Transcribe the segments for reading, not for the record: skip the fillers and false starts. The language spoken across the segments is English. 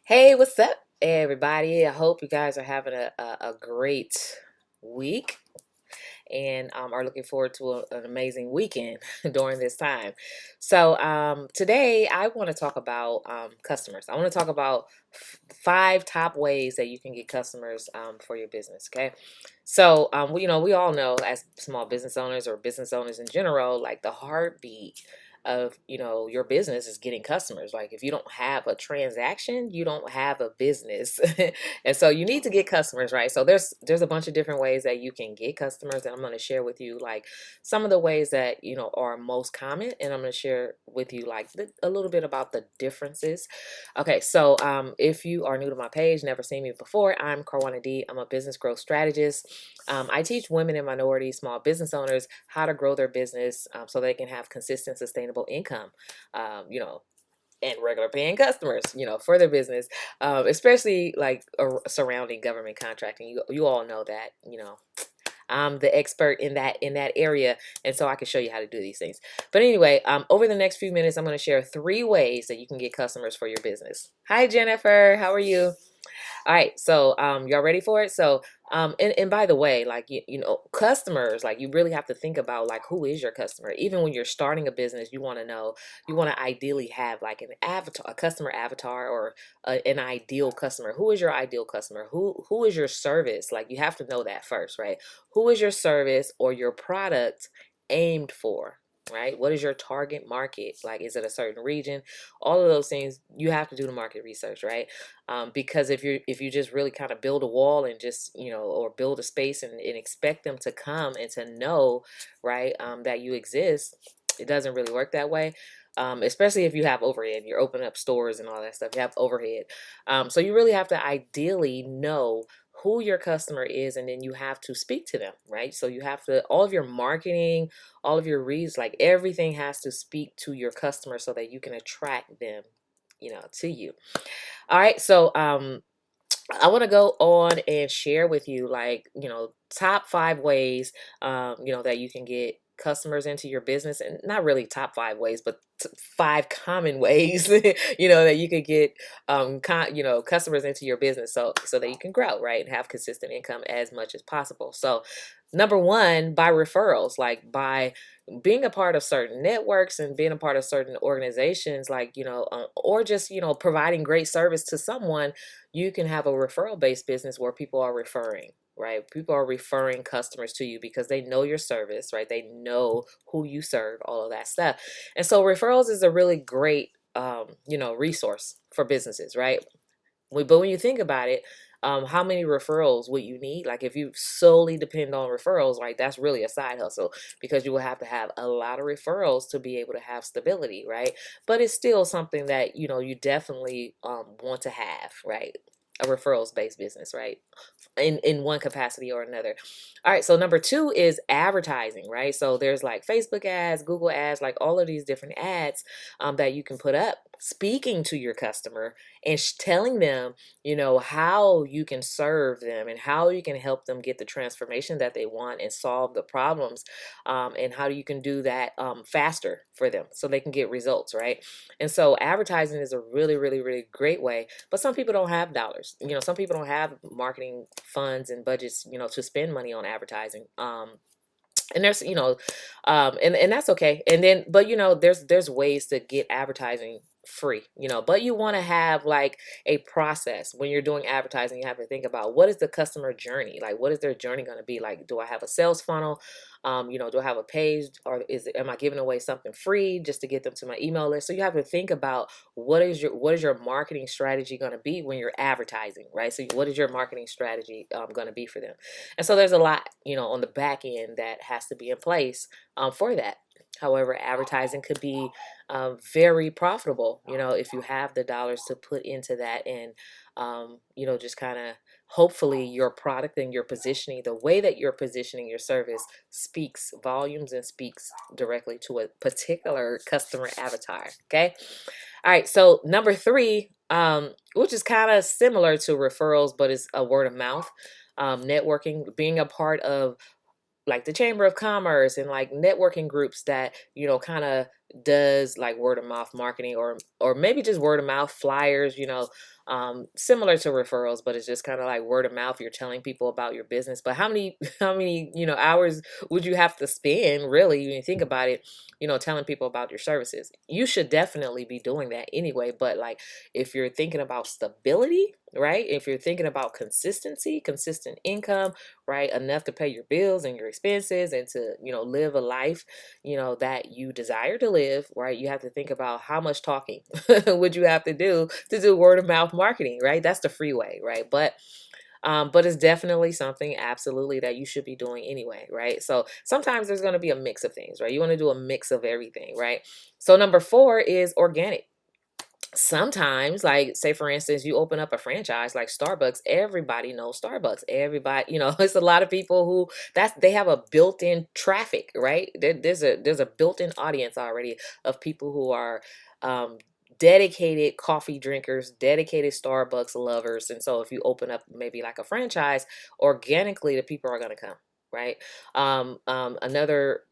Hey, what's up, everybody? I hope you guys are having a great week and are looking forward to an amazing weekend during this time. So, today I want to talk about customers. I want to talk about five top ways that you can get customers for your business. Okay. So, we all know as small business owners or business owners in general, like the heartbeat of your business is getting customers. Like if you don't have a transaction, you don't have a business. And so you need to get customers, right? So there's a bunch of different ways that you can get customers, and I'm going to share with you like some of the ways that are most common, and I'm going to share with you like a little bit about the differences. Okay, so if you are new to my page, never seen me before, I'm Karwanna D. I'm a business growth strategist. I teach women and minority small business owners how to grow their business so they can have consistent, sustainable income. And regular paying customers, for their business, especially like surrounding government contracting. You all know that, I'm the expert in that area, and so I can show you how to do these things. But anyway, over the next few minutes, I'm going to share 3 ways that you can get customers for your business. Hi, Jennifer. How are you? All right, so y'all ready for it? So, and by the way, like customers, like you really have to think about like who is your customer. Even when you're starting a business, you want to know, you want to ideally have like an avatar, a customer avatar, or an ideal customer. Who is your ideal customer? Who is your service? Like you have to know that first, right? Who is your service or your product aimed for? Right? What is your target market? Like, is it a certain region? All of those things you have to do the market research, right? Because if you just really kind of build a wall and just or build a space and expect them to come and to know, right, that you exist, it doesn't really work that way. Especially if you have overhead, you're opening up stores and all that stuff, you have overhead. So you really have to ideally know who your customer is, and then you have to speak to them, right? So you have to, all of your marketing, all of your reads, like everything has to speak to your customer so that you can attract them, to you. All right, so I want to go on and share with you like, top 5 ways that you can get customers into your business, and not really top 5 ways, but 5 common ways that you could get customers into your business so that you can grow, right, and have consistent income as much as possible. So number one, by referrals, like by being a part of certain networks and being a part of certain organizations, like or just providing great service to someone. You can have a referral based business where people are referring, right? People are referring customers to you because they know your service, right? They know who you serve, all of that stuff. And so referrals is a really great resource for businesses, right? But when you think about it, how many referrals would you need? Like if you solely depend on referrals, right, that's really a side hustle, because you will have to have a lot of referrals to be able to have stability, right? But it's still something that you definitely want to have, right? A referrals based business, right? In one capacity or another. All right, so number 2 is advertising, right? So there's like Facebook ads, Google ads, like all of these different ads that you can put up speaking to your customer and telling them, how you can serve them and how you can help them get the transformation that they want and solve the problems, and how you can do that faster for them so they can get results, right? And so advertising is a really, really, really great way, but some people don't have dollars. Some people don't have marketing funds and budgets, to spend money on advertising. And there's and that's okay. And then but there's ways to get advertising free, but you want to have like a process. When you're doing advertising, you have to think about, what is the customer journey, like what is their journey going to be like? Do I have a sales funnel? Do I have a page, or am I giving away something free just to get them to my email list? So you have to think about, what is your marketing strategy going to be when you're advertising, right? So what is your marketing strategy going to be for them? And so there's a lot, on the back end that has to be in place for that. However, advertising could be very profitable, if you have the dollars to put into that, and just kind of, hopefully your product and your positioning, the way that you're positioning your service, speaks volumes and speaks directly to a particular customer avatar. Okay. All right. So number 3, which is kind of similar to referrals, but it's a word of mouth, networking, being a part of like the Chamber of Commerce and like networking groups that kind of does like word of mouth marketing, or maybe just word of mouth flyers, similar to referrals, but it's just kind of like word of mouth. You're telling people about your business. But how many how many hours would you have to spend really when you think about it, telling people about your services? You should definitely be doing that anyway. But like if you're thinking about stability, right? If you're thinking about consistency, consistent income, right? Enough to pay your bills and your expenses and to, live a life, that you desire to live, right? You have to think about how much talking would you have to do word of mouth marketing, right? That's the free way, right? But it's definitely something absolutely that you should be doing anyway, right? So sometimes there's going to be a mix of things, right? You want to do a mix of everything, right? So number 4 is organic. Sometimes, like say for instance, you open up a franchise like Starbucks. Everybody knows Starbucks. Everybody, it's a lot of people who they have a built-in traffic, right? There's a built-in audience already of people who are dedicated coffee drinkers, dedicated Starbucks lovers. And so if you open up maybe like a franchise, organically the people are going to come, right? Another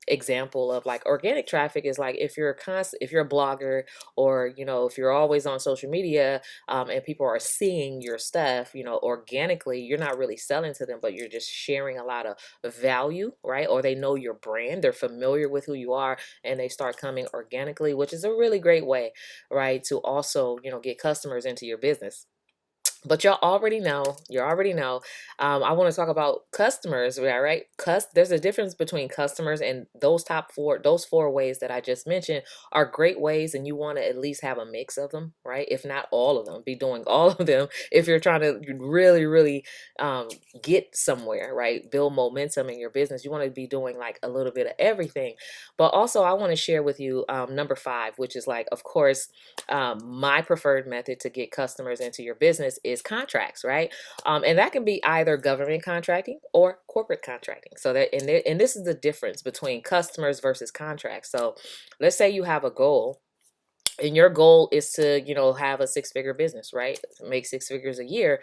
example of like organic traffic is like if you're if you're a blogger, or if you're always on social media, and people are seeing your stuff, organically, you're not really selling to them, but you're just sharing a lot of value, right? Or they know your brand, they're familiar with who you are, and they start coming organically, which is a really great way, right, to also get customers into your business. But you already know. I want to talk about customers, right? There's a difference between customers, and those four ways that I just mentioned are great ways, and you want to at least have a mix of them, right? If not all of them, be doing all of them if you're trying to really, really um, get somewhere, right? Build momentum in your business. You want to be doing like a little bit of everything. But also, I want to share with you number 5, which is like, of course, my preferred method to get customers into your business is contracts, right? And that can be either government contracting or corporate contracting. So and this is the difference between customers versus contracts. So let's say you have a goal, and your goal is to have a 6-figure business, right? Make 6 figures a year.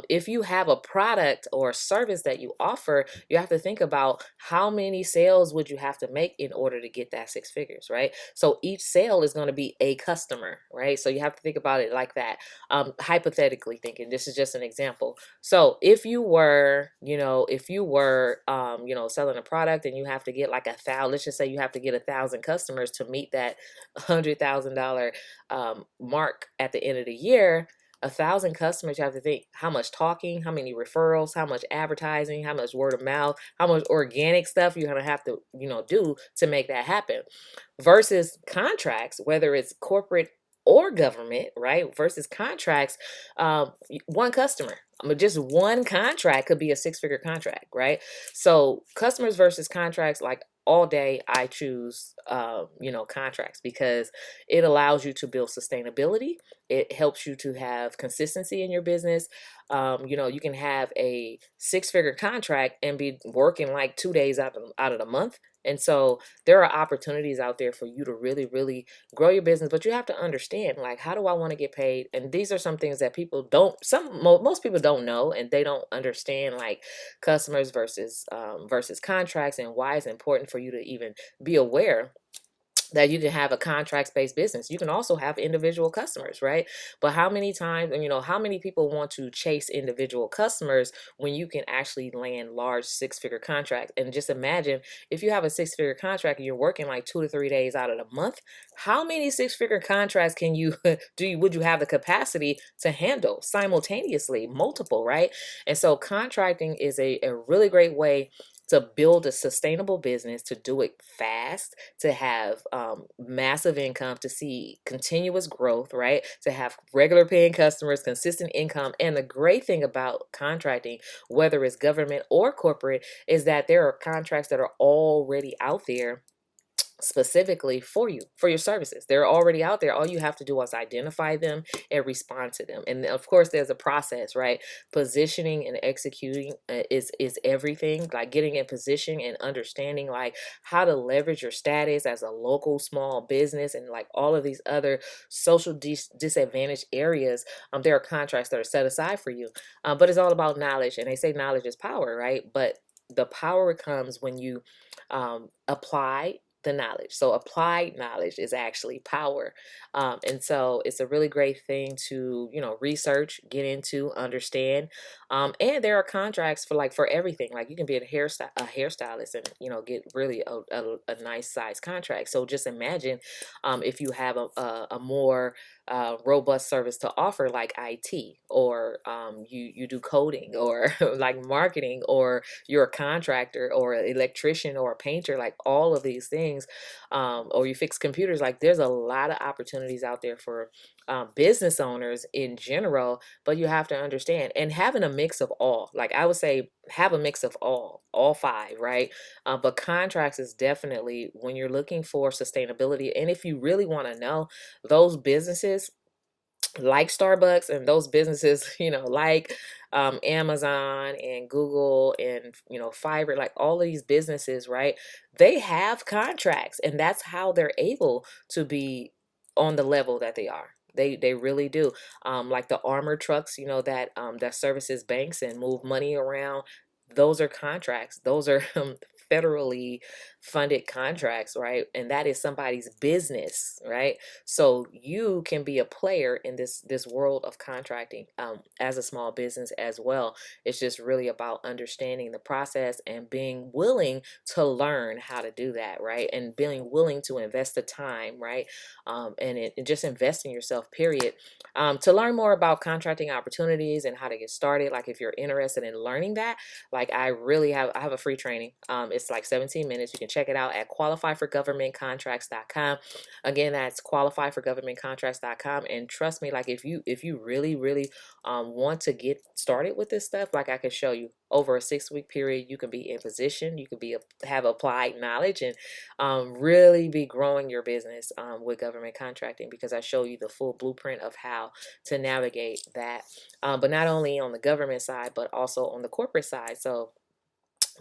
If you have a product or a service that you offer, you have to think about how many sales would you have to make in order to get that 6 figures, right? So each sale is going to be a customer, right? So you have to think about it like that. Hypothetically thinking, this is just an example. So if you were selling a product, and you have to get like let's just say you have to get 1,000 customers to meet that $100,000 mark at the end of the year. 1,000 customers, you have to think how much talking, how many referrals, how much advertising, how much word of mouth, how much organic stuff you're gonna have to do to make that happen. Versus contracts, whether it's corporate or government, right? Versus contracts, one customer. Just one contract could be a 6-figure contract, right? So customers versus contracts, like all day I choose contracts, because it allows you to build sustainability. It helps you to have consistency in your business. You can have a 6-figure contract and be working like 2 days out of the month. And so there are opportunities out there for you to really, really grow your business. But you have to understand, like, how do I want to get paid? And these are some things that people don't, most people don't know, and they don't understand, like customers versus contracts, and why it's important for you to even be aware that you can have a contracts-based business. You can also have individual customers, right? But how many times, and how many people want to chase individual customers when you can actually land large 6-figure contracts? And just imagine if you have a 6-figure contract and you're working like 2 to 3 days out of the month, how many 6-figure contracts can you would you have the capacity to handle simultaneously? Multiple, right? And so contracting is a really great way to build a sustainable business, to do it fast, to have massive income, to see continuous growth, right? To have regular paying customers, consistent income. And the great thing about contracting, whether it's government or corporate, is that there are contracts that are already out there specifically for you, for your services. They're already out there. All you have to do is identify them and respond to them. And of course, there's a process, right? Positioning and executing is everything. Like getting in position and understanding like how to leverage your status as a local small business, and like all of these other social disadvantaged areas. There are contracts that are set aside for you, but it's all about knowledge. And they say knowledge is power, right? But the power comes when you apply the knowledge. So applied knowledge is actually power. And so it's a really great thing to, research, get into, understand. And there are contracts for everything. Like you can be a hairstylist and, get really a nice size contract. So just imagine if you have a more robust service to offer, like IT, or you do coding, or like marketing, or you're a contractor or an electrician or a painter, like all of these things, or you fix computers. Like there's a lot of opportunities out there for business owners in general, but you have to understand, and having a mix of all, like I would say, have a mix of all five, right? But contracts is definitely when you're looking for sustainability. And if you really want to know, those businesses like Starbucks and those businesses, like Amazon and Google and, Fiverr, like all of these businesses, right? They have contracts, and that's how they're able to be on the level that they are. They really do. Like the armored trucks, that services banks and move money around. Those are contracts. Those are federally funded contracts, right? And that is somebody's business, right? So you can be a player in this world of contracting, as a small business as well. It's just really about understanding the process and being willing to learn how to do that, right? And being willing to invest the time, right? And just invest in yourself, period. To learn more about contracting opportunities and how to get started, like if you're interested in learning that, like I have a free training. It's like 17 minutes. You can check it out at qualifyforgovernmentcontracts.com. Again, that's qualifyforgovernmentcontracts.com. And trust me, like if you really, really want to get started with this stuff, like I can show you over a 6-week period, you can be in position, you can have applied knowledge, and really be growing your business with government contracting, because I show you the full blueprint of how to navigate that. But not only on the government side, but also on the corporate side. So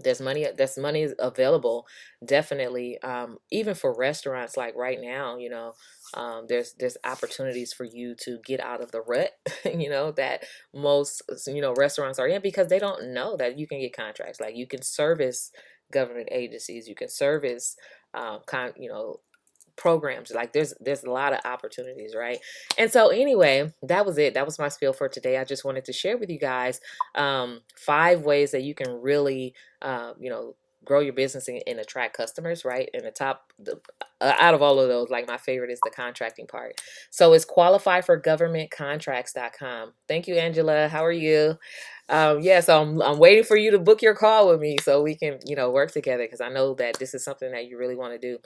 there's money available, definitely, even for restaurants. Like right now, there's opportunities for you to get out of the rut, that most, restaurants are in, because they don't know that you can get contracts. Like you can service government agencies, you can service programs. Like there's a lot of opportunities, right? And so anyway, that was it. That was my spiel for today. I just wanted to share with you guys 5 ways that you can really grow your business and attract customers, right? And out of all of those, like my favorite is the contracting part. So it's qualifyforgovernmentcontracts.com. Thank you, Angela. How are you? Yeah, so I'm waiting for you to book your call with me so we can, work together, because I know that this is something that you really want to do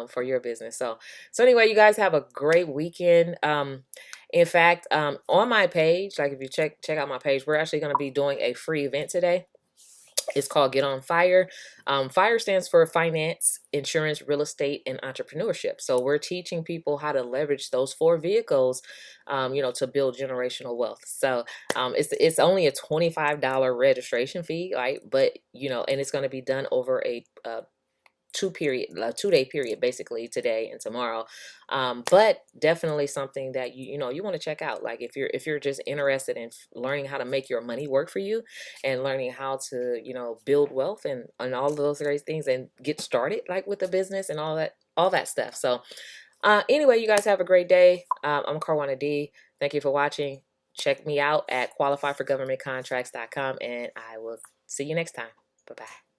for your business. So anyway, you guys have a great weekend. In fact, on my page, like if you check out my page, we're actually going to be doing a free event today. It's called Get on Fire. FIRE stands for finance, insurance, real estate, and entrepreneurship. So we're teaching people how to leverage those 4 vehicles, to build generational wealth. So it's only a $25 registration fee, right? But and it's going to be done over a 2-day period, basically today and tomorrow. But definitely something that you want to check out. Like if you're just interested in learning how to make your money work for you, and learning how to build wealth and all of those great things, and get started like with the business and all that stuff. So anyway, you guys have a great day. I'm Karwanna D. Thank you for watching. Check me out at qualifyforgovernmentcontracts.com, and I will see you next time. Bye bye.